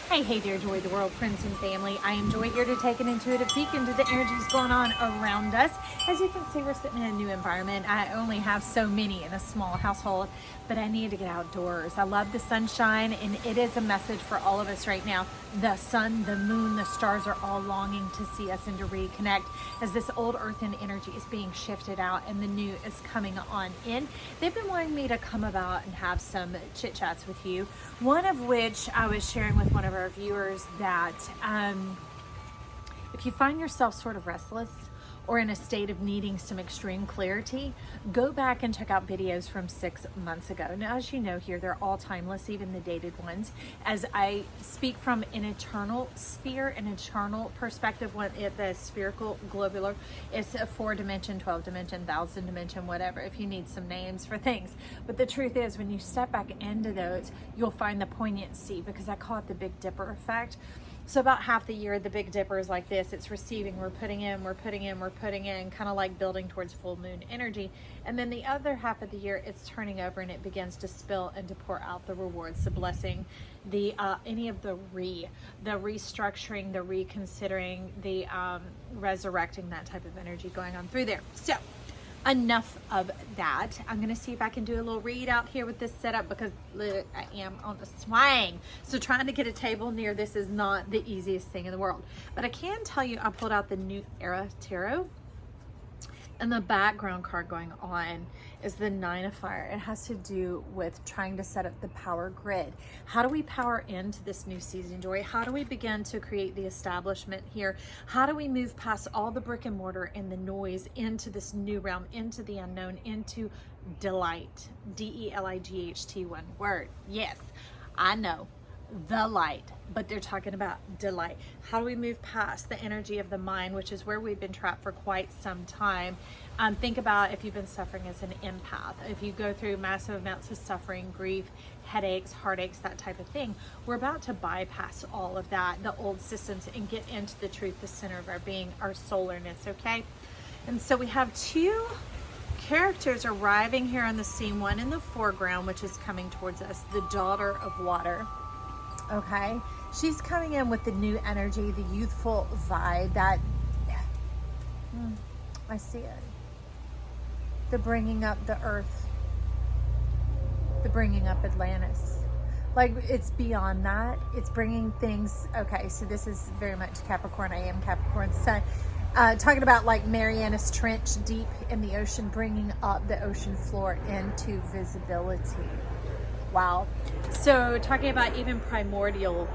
Hey there, Joy the World, friends and family. I am Joy here to take an intuitive peek into the energies going on around us. As you can see, we're sitting in a new environment. I only have so many in a small household, but I need to get outdoors. I love the sunshine, and it is a message for all of us right now. The sun, the moon, the stars are all longing to see us and to reconnect as this old earthen energy is being shifted out and the new is coming on in. They've been wanting me to come about and have some chit chats with you. One of which I was sharing with one of our viewers that if you find yourself sort of restless or in a state of needing some extreme clarity, go back and check out videos from 6 months ago. Now, as you know here, they're all timeless, even the dated ones. As I speak from an eternal sphere, an eternal perspective, the spherical globular, it's a 4-dimension, 12-dimension, 1,000-dimension, whatever, if you need some names for things. But the truth is, when you step back into those, you'll find the poignancy, because I call it the Big Dipper effect. So about half the year, the Big Dipper is like this. It's receiving, we're putting in, kind of like building towards full moon energy. And then the other half of the year, it's turning over and it begins to spill and to pour out the rewards, the blessing, the any of the restructuring, the reconsidering, the resurrecting, that type of energy going on through there. So enough of that. I'm going to see if I can do a little read out here with this setup, because look, I am on the swing. So trying to get a table near this is not the easiest thing in the world. But I can tell you, I pulled out the New Era Tarot, and the background card going on is the Nine of Fire. It has to do with trying to set up the power grid. How do we power into this new season, Joy? How do we begin to create the establishment here? How do we move past all the brick and mortar and the noise into this new realm, into the unknown, into delight? D-E-L-I-G-H-T, one word. Yes, I know. The light, but they're talking about delight. How do we move past the energy of the mind, which is where we've been trapped for quite some time? Think about if you've been suffering as an empath, if you go through massive amounts of suffering, grief, headaches, heartaches, that type of thing. We're about to bypass all of that, the old systems, and get into the truth, the center of our being, our solarness, okay? And so we have two characters arriving here on the scene, one in the foreground, which is coming towards us, the Daughter of Water. Okay, she's coming in with the new energy, the youthful vibe, that I see it. The bringing up the earth, the bringing up Atlantis. Like, it's beyond that. It's bringing things. Okay, so this is very much Capricorn. I am Capricorn Sun. Talking about like Marianas Trench deep in the ocean, bringing up the ocean floor into visibility. Wow. So talking about even primordial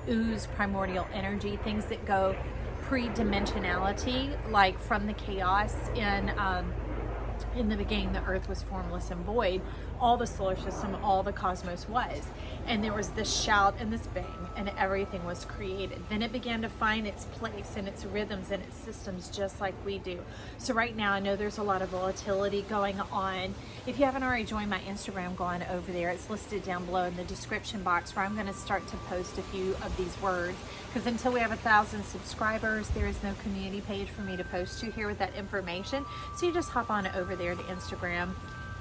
ooze, primordial energy, things that go pre-dimensionality, like from the chaos in the beginning, the earth was formless and void. All the solar system, all the cosmos was. And there was this shout and this bang, and everything was created. Then it began to find its place and its rhythms and its systems, just like we do. So right now, I know there's a lot of volatility going on. If you haven't already joined my Instagram, go on over there. It's listed down below in the description box, where I'm going to start to post a few of these words. Because until we have 1,000 subscribers, there is no community page for me to post to here with that information. So you just hop on over there to Instagram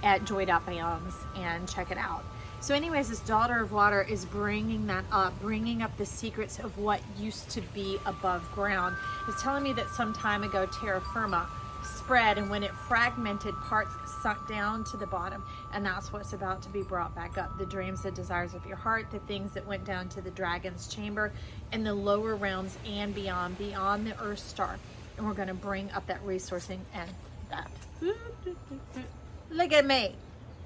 at joy.bounds and check it out. So anyways, this Daughter of Water is bringing that up, bringing up the secrets of what used to be above ground. It's telling me that some time ago, terra firma spread, and when it fragmented, parts sunk down to the bottom, and that's what's about to be brought back up. The dreams, the desires of your heart, the things that went down to the dragon's chamber and the lower realms and beyond the Earth star. And we're going to bring up that resourcing and that. Look at me.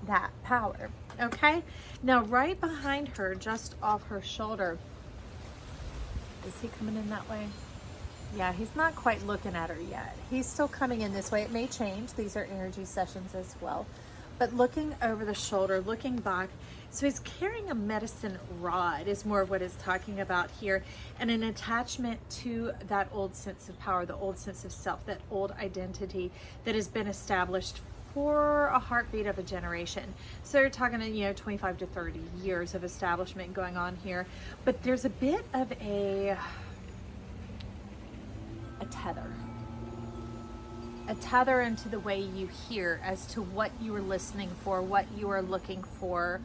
That power. Okay? Now, right behind her, just off her shoulder, is he coming in that way? Yeah, he's not quite looking at her yet. He's still coming in this way. It may change. These are energy sessions as well. But looking over the shoulder, looking back. So he's carrying a medicine rod is more of what it's talking about here. And an attachment to that old sense of power, the old sense of self, that old identity that has been established for a heartbeat of a generation. So you're talking, 25 to 30 years of establishment going on here. But there's a bit of a tether into the way you hear as to what you are listening for, what you are looking for.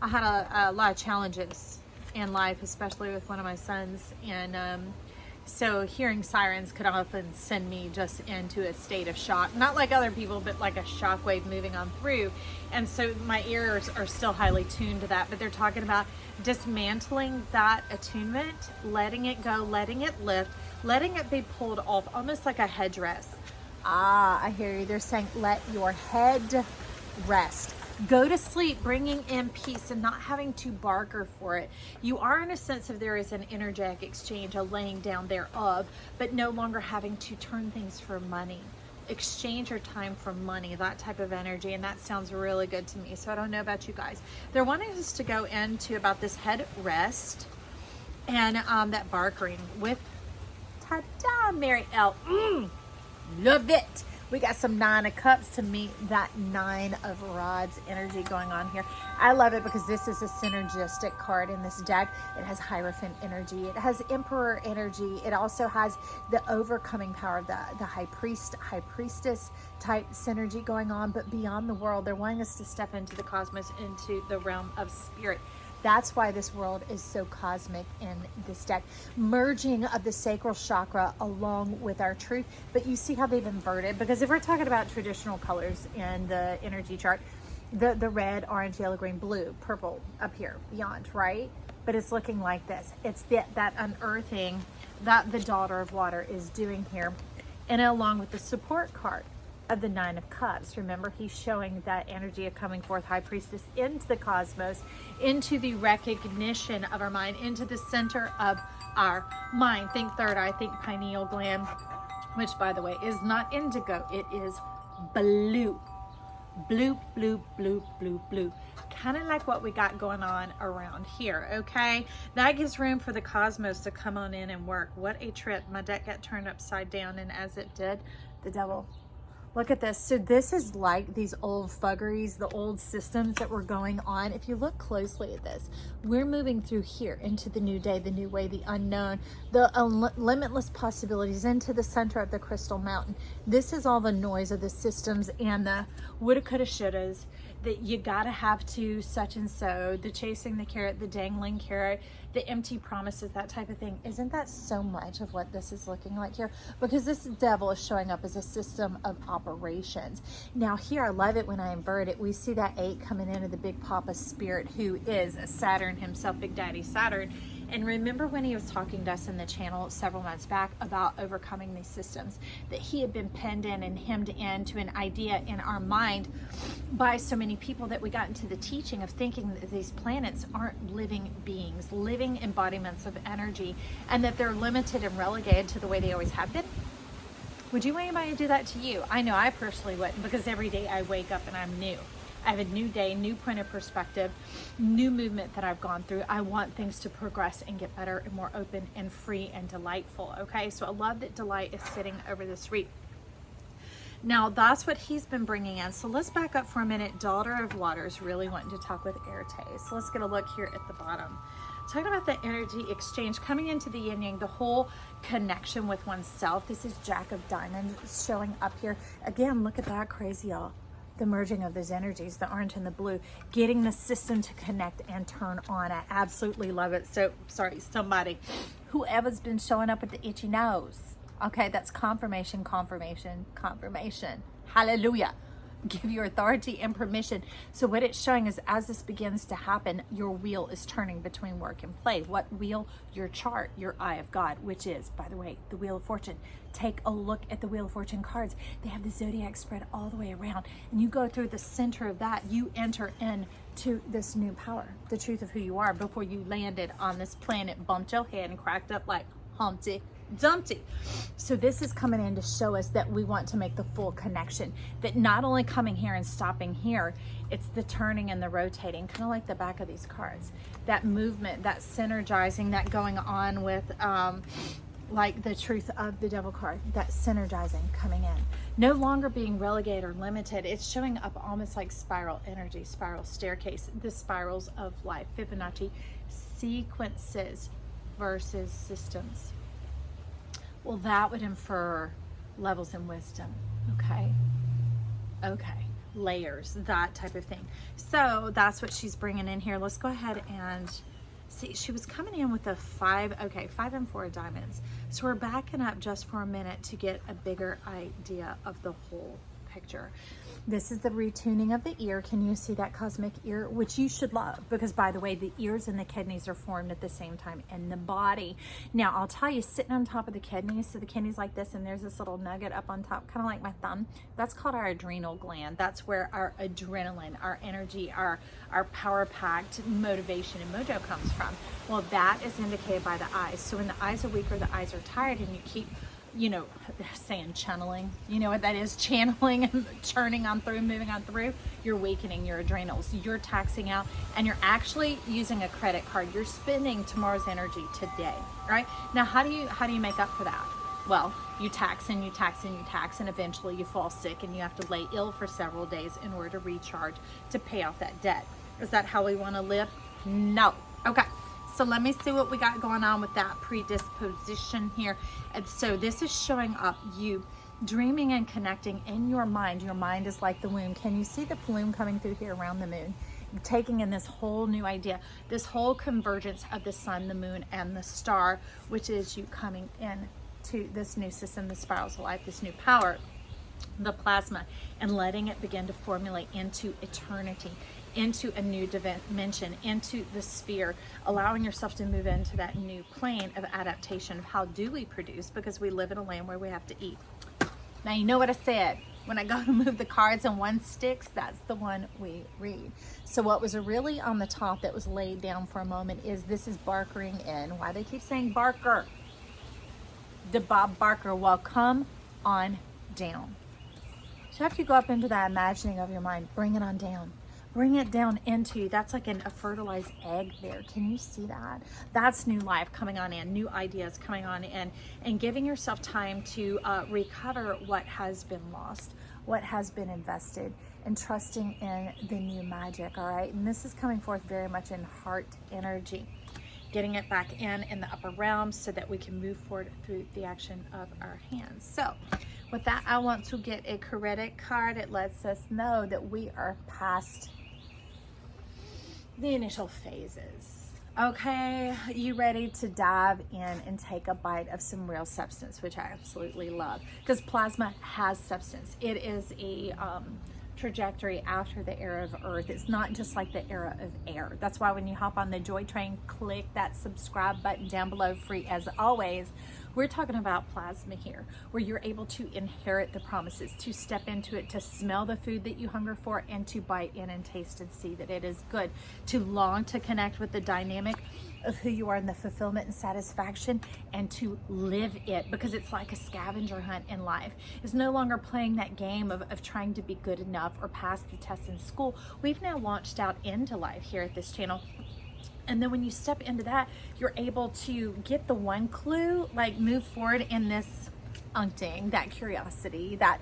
I had a lot of challenges in life, especially with one of my sons. And so hearing sirens could often send me just into a state of shock, not like other people, but like a shock wave moving on through. And so my ears are still highly tuned to that, but they're talking about dismantling that attunement, letting it go, letting it lift, letting it be pulled off, almost like a headdress. Ah, I hear you. They're saying, let your head rest. Go to sleep, bringing in peace and not having to barter for it. You are in a sense of there is an energetic exchange, a laying down thereof, but no longer having to turn things for money. Exchange your time for money, that type of energy, and that sounds really good to me. So I don't know about you guys. They're wanting us to go into about this head rest and that bartering with ta-da, Mary L. Love it. We got some 9 of Cups to meet that 9 of Rods energy going on here. I love it because this is a synergistic card in this deck. It has Hierophant energy. It has Emperor energy. It also has the overcoming power of the High Priest, High Priestess type synergy going on. But beyond the world, they're wanting us to step into the cosmos, into the realm of spirit. That's why this world is so cosmic in this deck. Merging of the sacral chakra along with our truth. But you see how they've inverted? Because if we're talking about traditional colors in the energy chart, the red, orange, yellow, green, blue, purple up here, beyond, right? But it's looking like this. It's that unearthing that the Daughter of Water is doing here. And along with the support card of the 9 of Cups. Remember, he's showing that energy of coming forth, High Priestess, into the cosmos, into the recognition of our mind, into the center of our mind. Think third eye, think pineal gland, which, by the way, is not indigo. It is blue. Blue, blue, blue, blue, blue. Kind of like what we got going on around here, okay? That gives room for the cosmos to come on in and work. What a trip. My deck got turned upside down, and as it did, the devil. Look at this. So this is like these old fuggeries, the old systems that were going on. If you look closely at this, we're moving through here into the new day, the new way, the unknown, the limitless possibilities, into the center of the crystal mountain. This is all the noise of the systems and the woulda, coulda, shouldas, that you gotta have to such and so, the chasing the carrot, the dangling carrot, the empty promises, that type of thing. Isn't that so much of what this is looking like here? Because this devil is showing up as a system of operations. Now here, I love it when I invert it. We see that 8 coming into the Big Papa Spirit, who is Saturn himself, Big Daddy Saturn. And remember when he was talking to us in the channel several months back about overcoming these systems, that he had been penned in and hemmed into an idea in our mind by so many people that we got into the teaching of thinking that these planets aren't living beings, living embodiments of energy, and that they're limited and relegated to the way they always have been. Would you want anybody to do that to you? I know I personally wouldn't, because every day I wake up and I'm new. I have a new day, new point of perspective, new movement that I've gone through. I want things to progress and get better and more open and free and delightful, okay? So I love that delight is sitting over this reap. Now, that's what he's been bringing in. So let's back up for a minute. Daughter of Water is really wanting to talk with Erte. So let's get a look here at the bottom. Talking about the energy exchange, coming into the yin yang, the whole connection with oneself. This is Jack of Diamonds showing up here. Again, look at that, crazy, y'all. The merging of those energies, the orange and the blue, getting the system to connect and turn on. I absolutely love it. So, sorry, somebody, whoever's been showing up with the itchy nose. Okay, that's confirmation, confirmation, confirmation. Hallelujah. Give your authority and permission. So what it's showing is, as this begins to happen, your wheel is turning between work and play. What wheel? Your chart, your eye of God, which is, by the way, the Wheel of Fortune. Take a look at the Wheel of Fortune cards. They have the zodiac spread all the way around, and you go through the center of that. You enter into this new power, the truth of who you are, before you landed on this planet, bumped your head and cracked up like Humpty Dumpty. So this is coming in to show us that we want to make the full connection, that not only coming here and stopping here, it's the turning and the rotating, kind of like the back of these cards, that movement, that synergizing, that going on with like the truth of the Devil card, that synergizing coming in, no longer being relegated or limited. It's showing up almost like spiral energy, spiral staircase, the spirals of life, Fibonacci sequences versus systems. Well, that would infer levels in wisdom. Okay. layers, that type of thing. So that's what she's bringing in here. Let's go ahead and see. She was coming in with a 5 and 4 diamonds. So we're backing up just for a minute to get a bigger idea of the whole picture. This is the retuning of the ear. Can you see that cosmic ear, which you should love, because by the way, the ears and the kidneys are formed at the same time in the body. Now I'll tell you, sitting on top of the kidneys, so the kidneys like this, and there's this little nugget up on top, kind of like my thumb. That's called our adrenal gland. That's where our adrenaline, our energy, our power-packed motivation and mojo comes from. Well, that is indicated by the eyes. So when the eyes are weak or the eyes are tired, and you keep, you know, they're saying channeling, you know what that is, channeling and churning on through, moving on through, you're weakening your adrenals, you're taxing out, and you're actually using a credit card. You're spending tomorrow's energy today, right? Now, how do you make up for that? Well, you tax and you tax and you tax, and eventually you fall sick and you have to lay ill for several days in order to recharge, to pay off that debt. Is that how we want to live? No. Okay. So let me see what we got going on with that predisposition here. And so this is showing up you dreaming and connecting in your mind. Your mind is like the womb. Can you see the flume coming through here around the moon? Taking in this whole new idea, this whole convergence of the sun, the moon, and the star, which is you coming in to this new system, the spirals of life, this new power, the plasma, and letting it begin to formulate into eternity, into a new dimension, into the sphere, allowing yourself to move into that new plane of adaptation of how do we produce, because we live in a land where we have to eat. Now, you know what I said, when I go to move the cards and one sticks, that's the one we read. So what was really on the top that was laid down for a moment is this is barkering in. Why they keep saying Barker? The Bob Barker. Well, come on down. So after you go up into that imagining of your mind, bring it on down. Bring it down into, that's like a fertilized egg there. Can you see that? That's new life coming on in, new ideas coming on in, and giving yourself time to recover what has been lost, what has been invested, and trusting in the new magic, all right? And this is coming forth very much in heart energy, getting it back in the upper realms so that we can move forward through the action of our hands. So with that, I want to get a credit card. It lets us know that we are past the initial phases. Okay, you ready to dive in and take a bite of some real substance, which I absolutely love, because plasma has substance. It is a trajectory after the era of Earth. It's not just like the era of air. That's why when you hop on the Joy Train, click that subscribe button down below, free as always. We're talking about plasma here, where you're able to inherit the promises, to step into it, to smell the food that you hunger for, and to bite in and taste and see that it is good, to long to connect with the dynamic of who you are in the fulfillment and satisfaction, and to live it, because it's like a scavenger hunt in life. It's no longer playing that game of trying to be good enough or pass the tests in school. We've now launched out into life here at this channel. And then when you step into that, you're able to get the one clue, like move forward in this uncting, that curiosity, that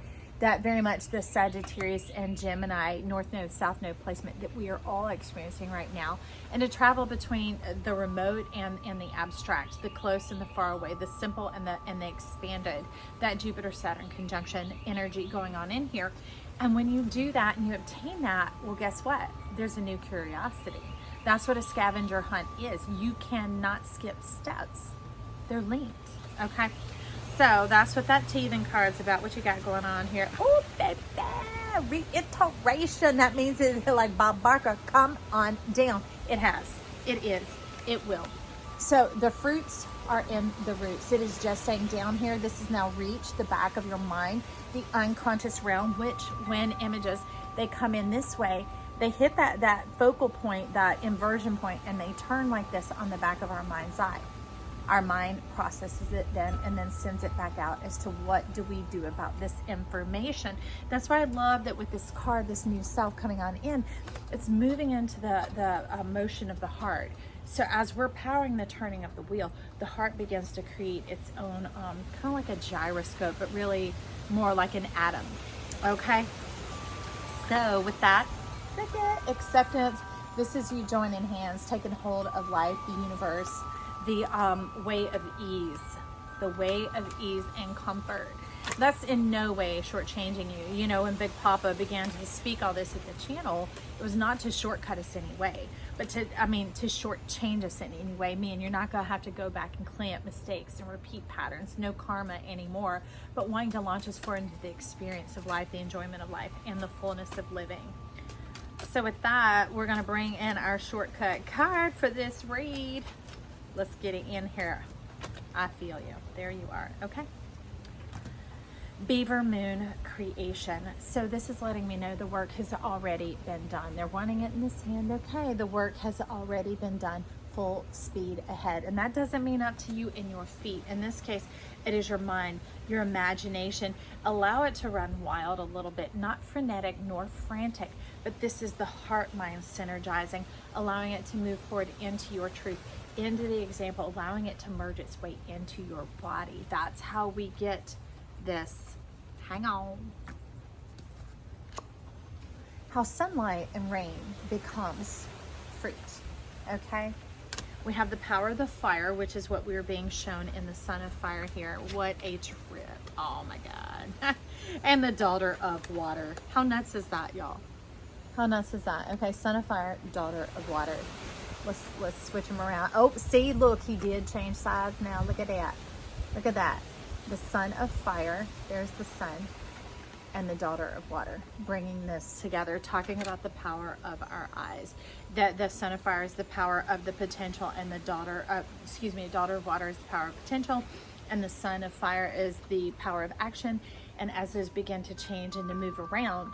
very much the Sagittarius and Gemini North Node, South Node placement that we are all experiencing right now. And to travel between the remote and the abstract, the close and the far away, the simple and the expanded, that Jupiter-Saturn conjunction energy going on in here. And when you do that and you obtain that, well, guess what? There's a new curiosity. That's what a scavenger hunt is. You cannot skip steps. They're linked, okay? So that's what that teething card's about. What you got going on here? Oh, baby, reiteration. That means it's like Bob Barker, come on down. It has, it is, it will. So the fruits are in the roots. It is just saying down here, this has now reached the back of your mind, the unconscious realm, which when images, they come in this way, they hit that focal point, that inversion point, and they turn like this on the back of our mind's eye. Our mind processes it then and then sends it back out as to what do we do about this information. That's why I love that with this card, this new self coming on in, it's moving into the motion of the heart. So as we're powering the turning of the wheel, the heart begins to create its own, kind of like a gyroscope, but really more like an atom, okay? So with that, acceptance, this is you joining hands, taking hold of life, the universe, the way of ease and comfort. That's in no way shortchanging you. You know, when Big Papa began to speak all this at the channel, it was not to shortcut us any way, but to shortchange us in any way. Meaning you're not going to have to go back and clean up mistakes and repeat patterns. No karma anymore, but wanting to launch us forward into the experience of life, the enjoyment of life, and the fullness of living. So with that, we're going to bring in our shortcut card for this read. Let's get it in here. I feel you. There you are. Okay. Beaver Moon Creation. So this is letting me know the work has already been done. They're wanting it in this hand. Okay, the work has already been done. Full speed ahead. And that doesn't mean up to you and your feet. In this case, it is your mind, your imagination. Allow it to run wild a little bit, not frenetic nor frantic, but this is the heart mind synergizing, allowing it to move forward into your truth, into the example, allowing it to merge its way into your body. That's how we get this. Hang on. How sunlight and rain becomes fruit. Okay. We have the power of the fire, which is what we were being shown in the Son of Fire here. What a trip. Oh my God. And the Daughter of Water. How nuts is that, y'all? How nuts is that? Okay, Son of Fire, Daughter of Water. Let's switch them around. Oh, see, look, he did change sides now. Look at that. Look at that. The Son of Fire, there's the sun, and the Daughter of Water, bringing this together, talking about the power of our eyes. That the Son of Fire is the power of the potential, and the Daughter of Water is the power of potential, and the Son of Fire is the power of action. And as those begin to change and to move around,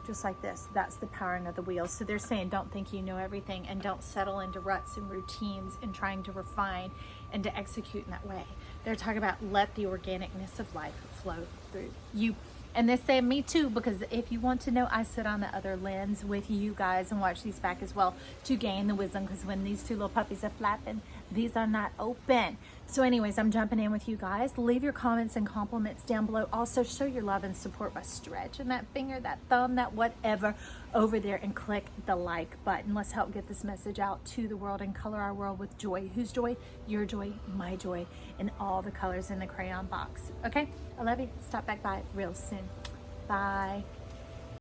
just like this, that's the powering of the wheels. So they're saying, don't think you know everything, and don't settle into ruts and routines and trying to refine and to execute in that way. They're talking about let the organicness of life flow through you. And they say me too, because if you want to know, I sit on the other lens with you guys and watch these back as well to gain the wisdom, because when these two little puppies are flapping, these are not open. So anyways, I'm jumping in with you guys. Leave your comments and compliments down below. Also show your love and support by stretching that finger, that thumb, that whatever over there, and click the like button. Let's help get this message out to the world and color our world with joy. Whose joy? Your joy, my joy, and all the colors in the crayon box. Okay, I love you. Stop back by real soon. Bye.